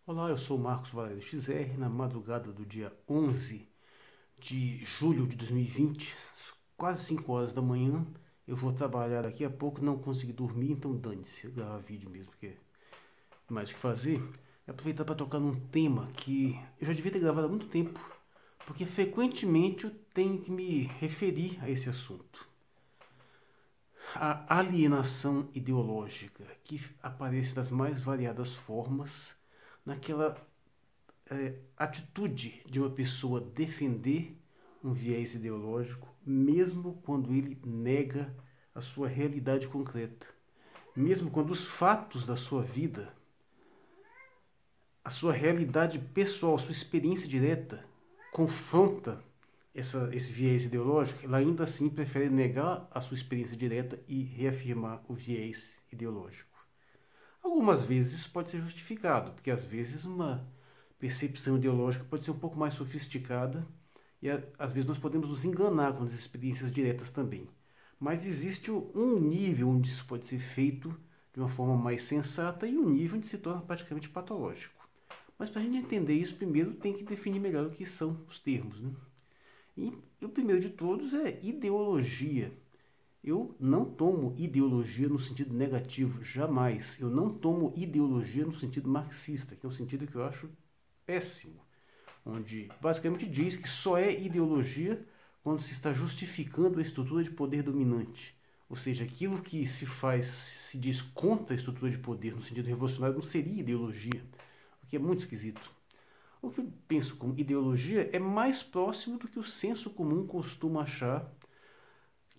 Olá, eu sou o Marcos Valério XR. Na madrugada do dia 11 de julho de 2020, quase 5 horas da manhã, eu vou trabalhar daqui a pouco. Não consegui dormir, então dane-se, eu gravar vídeo mesmo, porque mais o que fazer. É aproveitar para tocar num tema que eu já devia ter gravado há muito tempo, porque frequentemente eu tenho que me referir a esse assunto. A alienação ideológica, que aparece das mais variadas formas, naquela atitude de uma pessoa defender um viés ideológico, mesmo quando ele nega a sua realidade concreta, mesmo quando os fatos da sua vida, a sua realidade pessoal, a sua experiência direta, confronta esse viés ideológico, ela ainda assim prefere negar a sua experiência direta e reafirmar o viés ideológico. Algumas vezes isso pode ser justificado, porque às vezes uma percepção ideológica pode ser um pouco mais sofisticada e às vezes nós podemos nos enganar com as experiências diretas também. Mas existe um nível onde isso pode ser feito de uma forma mais sensata e um nível onde se torna praticamente patológico. Mas para a gente entender isso, primeiro tem que definir melhor o que são os termos, né? E o primeiro de todos é ideologia. Eu não tomo ideologia no sentido negativo, jamais. Eu não tomo ideologia no sentido marxista, que é um sentido que eu acho péssimo, onde basicamente diz que só é ideologia quando se está justificando a estrutura de poder dominante. Ou seja, aquilo que se diz contra a estrutura de poder no sentido revolucionário não seria ideologia, o que é muito esquisito. O que eu penso como ideologia é mais próximo do que o senso comum costuma achar,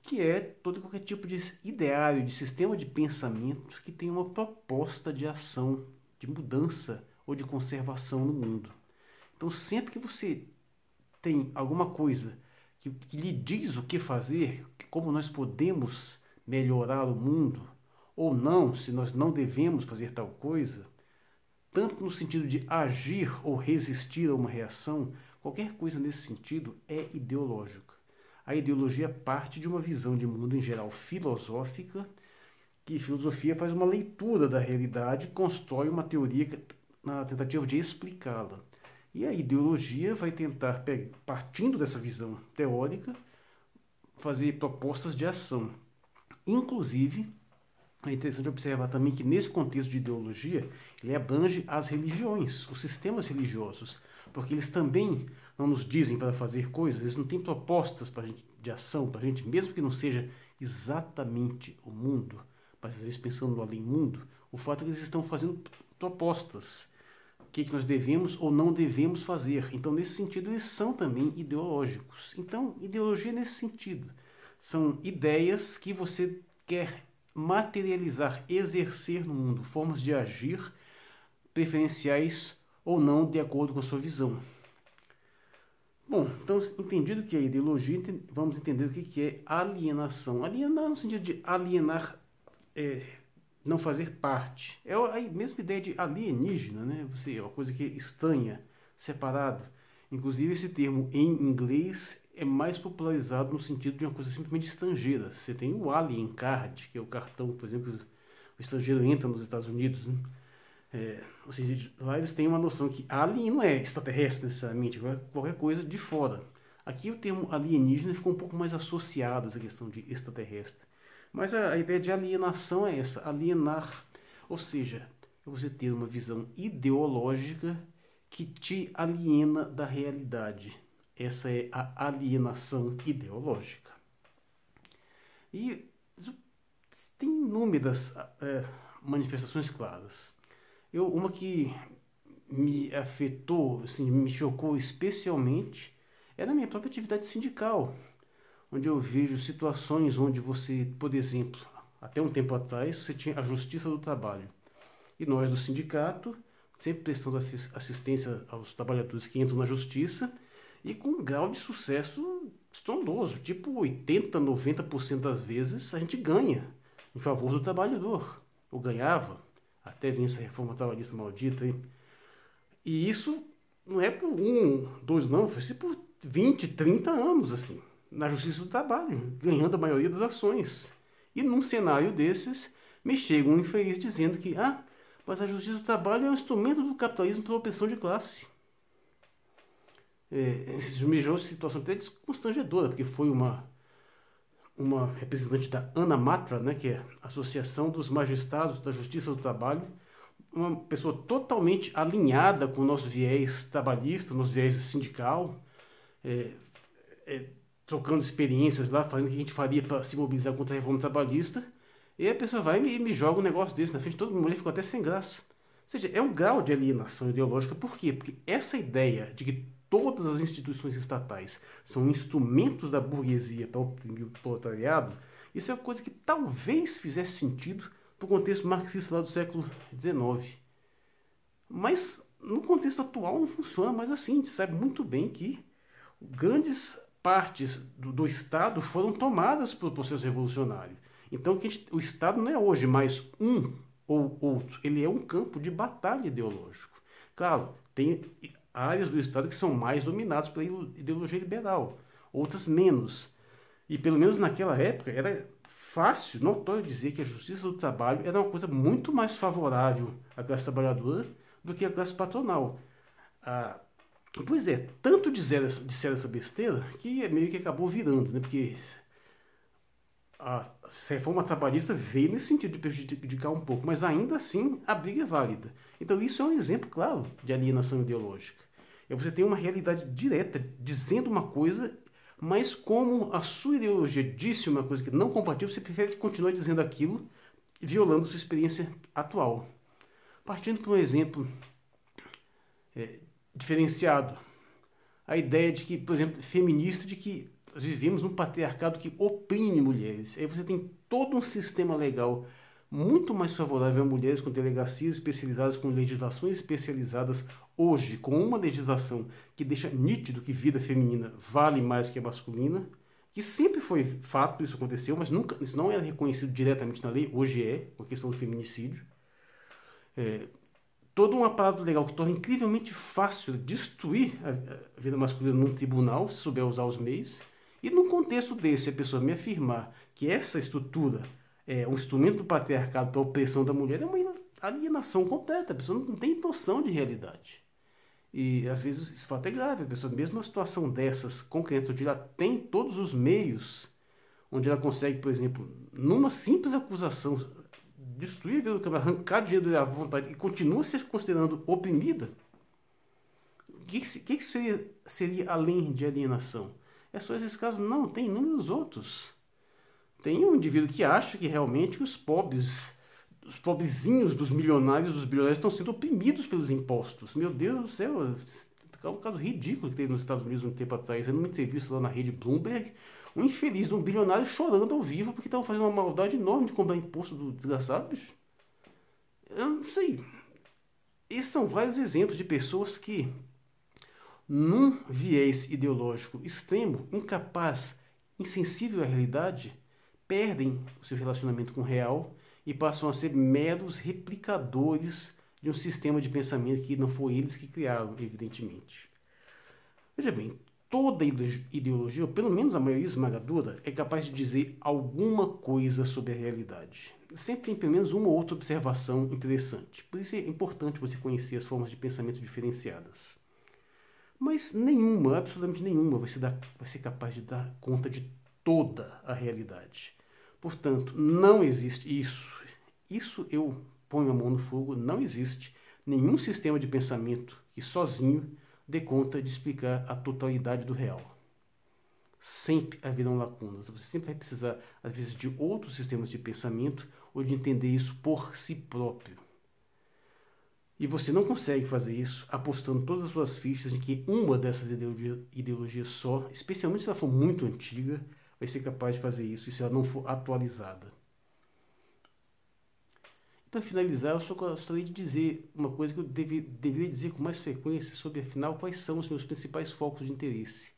que é todo qualquer tipo de ideário, de sistema de pensamento que tem uma proposta de ação, de mudança ou de conservação no mundo. Então, sempre que você tem alguma coisa que lhe diz o que fazer, como nós podemos melhorar o mundo, ou não, se nós não devemos fazer tal coisa, tanto no sentido de agir ou resistir a uma reação, qualquer coisa nesse sentido é ideológica. A ideologia parte de uma visão de mundo em geral filosófica, que filosofia faz uma leitura da realidade, constrói uma teoria na tentativa de explicá-la. E a ideologia vai tentar, partindo dessa visão teórica, fazer propostas de ação. Inclusive, é interessante observar também que nesse contexto de ideologia, ele abrange as religiões, os sistemas religiosos, porque eles também não nos dizem para fazer coisas, eles não têm propostas pra gente, de ação para a gente, mesmo que não seja exatamente o mundo, mas às vezes pensando no além-mundo, o fato é que eles estão fazendo propostas, o que nós devemos ou não devemos fazer. Então, nesse sentido, eles são também ideológicos. Então, ideologia nesse sentido. São ideias que você quer materializar, exercer no mundo, formas de agir preferenciais ou não de acordo com a sua visão. Bom, então, entendido que é ideologia, vamos entender o que é alienação. Alienar no sentido de alienar, não fazer parte. É a mesma ideia de alienígena, né? Você é uma coisa que é estranha, separada. Inclusive, esse termo em inglês é mais popularizado no sentido de uma coisa simplesmente estrangeira. Você tem o Alien Card, que é o cartão, por exemplo, que o estrangeiro entra nos Estados Unidos, né? Ou seja, lá eles têm uma noção que alien não é extraterrestre necessariamente, é qualquer coisa de fora. Aqui o termo alienígena ficou um pouco mais associado a essa questão de extraterrestre. Mas a ideia de alienação é essa, alienar. Ou seja, é você ter uma visão ideológica que te aliena da realidade. Essa é a alienação ideológica. E tem inúmeras manifestações claras. Uma que me afetou, assim, me chocou especialmente, é na minha própria atividade sindical, onde eu vejo situações onde você, por exemplo, até um tempo atrás, você tinha a Justiça do Trabalho. E nós do sindicato, sempre prestando assistência aos trabalhadores que entram na justiça, e com um grau de sucesso estrondoso, tipo 80, 90% das vezes a gente ganha em favor do trabalhador, ou ganhava, até vir essa reforma trabalhista maldita aí. E isso não é por um, dois não, foi por 20, 30 anos assim, na Justiça do Trabalho, ganhando a maioria das ações. E num cenário desses, me chega um infeliz dizendo que, Mas a justiça do trabalho é um instrumento do capitalismo para a opressão de classe. Isso me gerou uma situação até constrangedora, porque foi uma representante da ANA Matra, né, que é a Associação dos Magistrados da Justiça do Trabalho, uma pessoa totalmente alinhada com o nosso viés trabalhista, nosso viés sindical, trocando experiências lá, fazendo o que a gente faria para se mobilizar contra a reforma trabalhista, e a pessoa vai e me joga um negócio desse na frente, todo mundo ficou até sem graça. Ou seja, é um grau de alienação ideológica. Por quê? Porque essa ideia de que todas as instituições estatais são instrumentos da burguesia para oprimir o proletariado, isso é uma coisa que talvez fizesse sentido para o contexto marxista lá do século XIX. Mas no contexto atual não funciona mais assim. A gente sabe muito bem que grandes partes do Estado foram tomadas pelo processo revolucionário. Então o Estado não é hoje mais um ou outro, ele é um campo de batalha ideológico. Claro, tem áreas do Estado que são mais dominadas pela ideologia liberal, outras menos. E pelo menos naquela época era fácil, notório dizer que a justiça do trabalho era uma coisa muito mais favorável à classe trabalhadora do que à classe patronal. Pois é, tanto disseram essa besteira que meio que acabou virando, né? Porque a reforma trabalhista veio nesse sentido de prejudicar um pouco, mas ainda assim a briga é válida. Então isso é um exemplo claro de alienação ideológica. Você tem uma realidade direta dizendo uma coisa, mas como a sua ideologia disse uma coisa que não é compatível, você prefere continuar dizendo aquilo, violando sua experiência atual. Partindo para um exemplo diferenciado, a ideia de que, por exemplo, feminista, de que nós vivemos num patriarcado que oprime mulheres. Aí você tem todo um sistema legal muito mais favorável a mulheres, com delegacias especializadas, com legislações especializadas hoje, com uma legislação que deixa nítido que vida feminina vale mais que a masculina, que sempre foi fato, isso aconteceu, mas nunca, isso não era reconhecido diretamente na lei, hoje é, com a questão do feminicídio. Todo um aparato legal que torna incrivelmente fácil destruir a vida masculina num tribunal, se souber usar os meios. E num contexto desse, a pessoa me afirmar que essa estrutura é um instrumento do patriarcado para a opressão da mulher é uma alienação completa. A pessoa não tem noção de realidade. E às vezes esse fato é grave. A pessoa, mesmo uma situação dessas concreta, onde ela tem todos os meios, onde ela consegue, por exemplo, numa simples acusação, destruir a vida do cara, arrancar dinheiro dela à vontade e continua se considerando oprimida, o que seria além de alienação? É só esses casos? Não, tem inúmeros outros. Tem um indivíduo que acha que realmente os pobrezinhos dos bilionários estão sendo oprimidos pelos impostos. Meu Deus do céu, é um caso ridículo que teve nos Estados Unidos um tempo atrás, numa entrevista lá na rede Bloomberg, um infeliz, um bilionário chorando ao vivo porque estava fazendo uma maldade enorme de cobrar imposto do desgraçado, bicho. Eu não sei. Esses são vários exemplos de pessoas que, num viés ideológico extremo, incapaz, insensível à realidade, perdem o seu relacionamento com o real e passam a ser meros replicadores de um sistema de pensamento que não foi eles que criaram, evidentemente. Veja bem, toda ideologia, ou pelo menos a maioria esmagadora, é capaz de dizer alguma coisa sobre a realidade. Sempre tem pelo menos uma ou outra observação interessante. Por isso é importante você conhecer as formas de pensamento diferenciadas. Mas nenhuma, absolutamente nenhuma, vai ser capaz de dar conta de toda a realidade. Portanto, não existe isso. Isso eu ponho a mão no fogo, não existe nenhum sistema de pensamento que sozinho dê conta de explicar a totalidade do real. Sempre haverão lacunas. Você sempre vai precisar, às vezes, de outros sistemas de pensamento ou de entender isso por si próprio. E você não consegue fazer isso apostando todas as suas fichas em que uma dessas ideologias só, especialmente se ela for muito antiga, vai ser capaz de fazer isso e se ela não for atualizada. Para finalizar, eu só gostaria de dizer uma coisa que eu deveria dizer com mais frequência sobre, afinal, quais são os meus principais focos de interesse.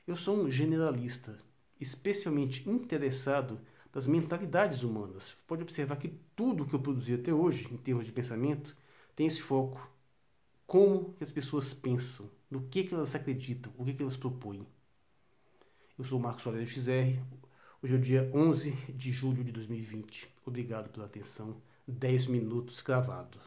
Eu sou um generalista, especialmente interessado nas mentalidades humanas. Você pode observar que tudo que eu produzi até hoje, em termos de pensamento, tem esse foco. Como que as pessoas pensam, no que elas acreditam, o que elas propõem. Eu sou o Marcos Aurélio XR, hoje é o dia 11 de julho de 2020. Obrigado pela atenção. 10 minutos cravado.